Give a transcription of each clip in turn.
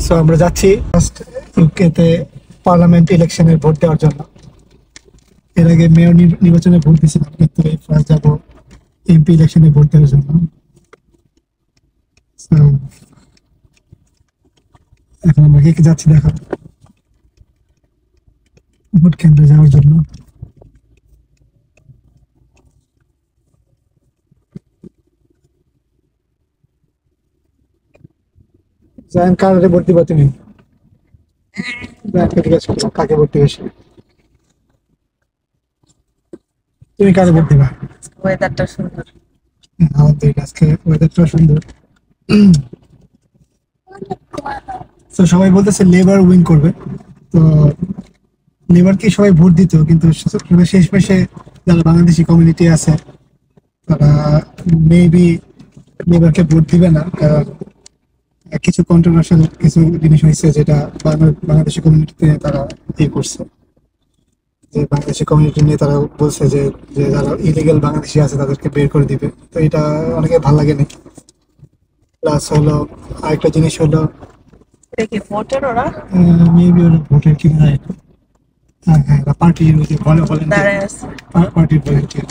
So আমরা যাচ্ছি first ইউকেতে পার্লামেন্ট ইলেকশনের ভোট দেওয়ার জন্য। এর আগে মেয়র নির্বাচনে ভোট দিয়েছিলাম, কিন্তু এই ফার্স্ট যাবো এমপি ইলেকশনে ভোট দেওয়ার জন্য। এখন আমরা কে যাচ্ছি দেখো ভোট কেন্দ্রে যাওয়ার জন্য। কারে ভোট দিবা তুমি? কাকে ভোট দিবে? তুমি কারে ভোট দিবা? ওয়েদারটা সুন্দর, আমাদের আজকে ওয়েদারটা সুন্দর। তো সবাই বলতেছে লেবার উইন করবে, তো লেবারকে সবাই ভোট দিত, কিন্তু শেষ মেশে যারা বাংলাদেশি কমিউনিটি আছে তারা মেবি লেবারকে ভোট দিবে না, কারণ কিছু কন্ট্রোভার্সিয়াল কিছু জিনিস হয়েছে যেটা বাংলাদেশি কমিউনিটিতে তারা ইয়ে করছে। যে বাংলাদেশি কমিউনিটি নিয়ে তারা বলছে যে যারা ইলিগাল বাংলাদেশি আছে তাদেরকে বের করে দিবে, তো এটা অনেকে ভালো লাগে না। প্লাস হলো আরেকটা জিনিস হলো দেখি ভোটের ওরা মেবি ওরা ভোটের কি না, হ্যাঁ হ্যাঁ পার্টির দাঁড়ায় আছে। পার্টির ভলেন্টিয়ার।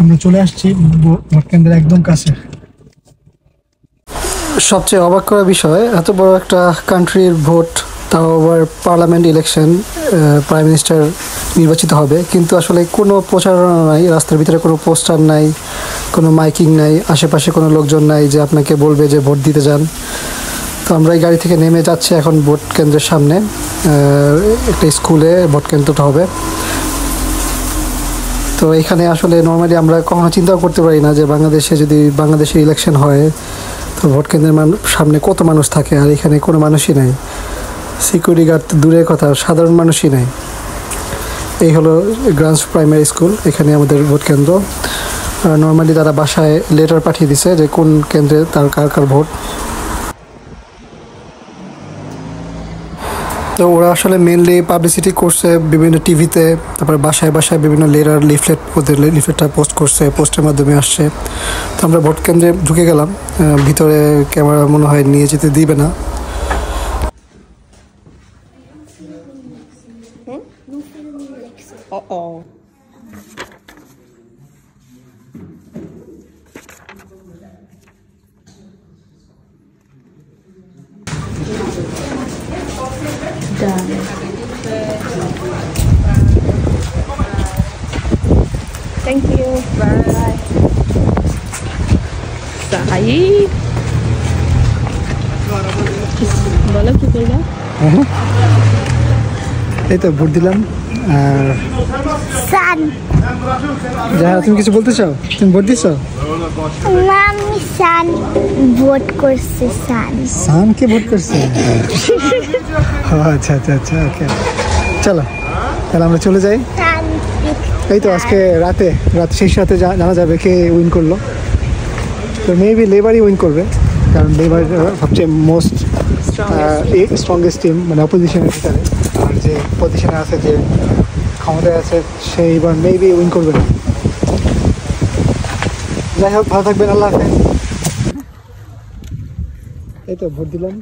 আমরা চলে আসছি ভোট কেন্দ্রের একদম কাছে। সবচেয়ে অবাক করা বিষয়, এত বড় একটা কান্ট্রির ভোট, তাও আবার পার্লামেন্ট ইলেকশন, প্রাইম মিনিস্টার নির্বাচিত হবে, কিন্তু আসলে কোনো প্রচারণা নাই, রাস্তার ভিতরে কোনো পোস্টার নাই, কোনো মাইকিং নাই, আশেপাশে কোনো লোকজন নাই যে আপনাকে বলবে যে ভোট দিতে যান। তো আমরা এই গাড়ি থেকে নেমে যাচ্ছি এখন ভোট কেন্দ্রের সামনে, একটা স্কুলে ভোট কেন্দ্রটা হবে। তো এখানে আসলে নর্মালি আমরা কখনো চিন্তাও করতে পারি না যে বাংলাদেশের ইলেকশন হয় তো ভোট কেন্দ্রের সামনে কত মানুষ থাকে, আর এখানে কোনো মানুষই নাই, সিকিউরিটি গার্ড তো দূরের কথা, সাধারণ মানুষই নাই। এই হলো গ্রান্স প্রাইমারি স্কুল, এখানে আমাদের ভোট কেন্দ্র। নর্মালি তারা বাসায় লেটার পাঠিয়ে দিছে যে কোন কেন্দ্রে তার কার ভোট। তো ওরা আসলে মেনলি পাবলিসিটি করছে বিভিন্ন টিভিতে, তারপরে বাসায় বিভিন্ন লেটার লিফলেট, ওদের লিফলেটটা পোস্ট করছে, পোস্টের মাধ্যমে আসছে। তো আমরা ভোট কেন্দ্রে ঢুকে গেলাম, ভিতরে ক্যামেরা মনে হয় নিয়ে যেতে দিবে না। Thank you. Bye. Said. বলো কি বলবা? এই তো ভোট দিলাম। আর সান যাহা, তুমি কিছু বলতে চাও? তুমি ভোট দিছো? আমি সান ভোট করছি। সানকে ভোট করছে? আচ্ছা আচ্ছা আচ্ছা, ওকে, চলো তাহলে আমরা চলে যাই। এই তো আজকে রাতে শেষ রাতে জানা যাবে কে উইন করলো। তো মেবি লেবারই উইন করবে, কারণ লেবার সবচেয়ে মোস্ট স্ট্রংগেস্ট টিম, মানে অপোজিশনের ভিতরে। আর যে পজিশনে আছে, যে ক্ষমতায় আছে, সেই এবার মেবি উইন করবে না। যাই হোক, ভালো থাকবেন, আল্লাহ হাফেজ। এই তো ভোট দিলাম।